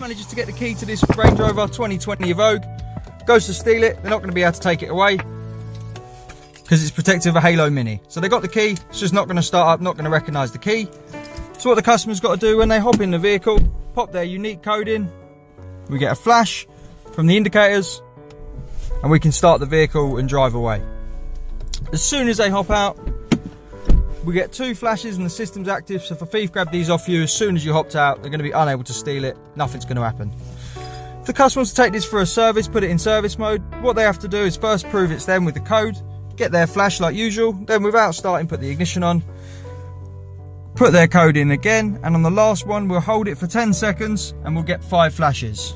manages to get the key to this Range Rover 2020 Evoque, goes to steal it, they're not going to be able to take it away because it's protected with a Halo Mini. So they got the key, it's just not going to start up, not going to recognise the key. So what the customer's got to do when they hop in the vehicle, pop their unique code in, we get a flash from the indicators, and we can start the vehicle and drive away. As soon as they hop out, we get 2 flashes and the system's active, so if a thief grabbed these off you as soon as you hopped out, they're going to be unable to steal it, nothing's going to happen. If the customer wants to take this for a service, put it in service mode, what they have to do is first prove it's them with the code, get their flash like usual, then without starting put the ignition on, put their code in again, and on the last one we'll hold it for 10 seconds and we'll get 5 flashes.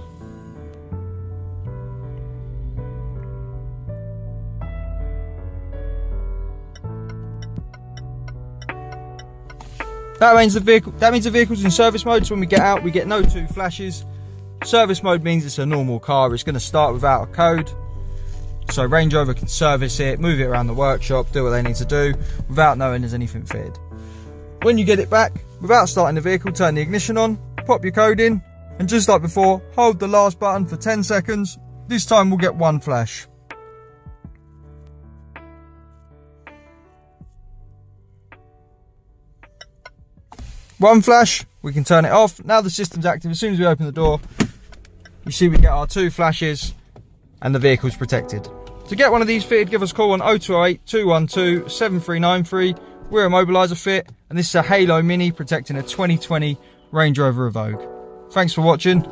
That means the vehicle's in service mode, so when we get out we get no 2 flashes. Service mode means it's a normal car, it's going to start without a code. So Range Rover can service it, move it around the workshop, do what they need to do without knowing there's anything fitted. When you get it back, without starting the vehicle, turn the ignition on, pop your code in, and just like before, hold the last button for 10 seconds. This time we'll get 1 flash. One flash, we can turn it off. Now the system's active. As soon as we open the door, you see we get our 2 flashes and the vehicle's protected. To get one of these fitted, give us a call on 0208 212 7393. We're Immobiliser Fit, and this is a Halo Mini protecting a 2020 Range Rover Evoque. Thanks for watching.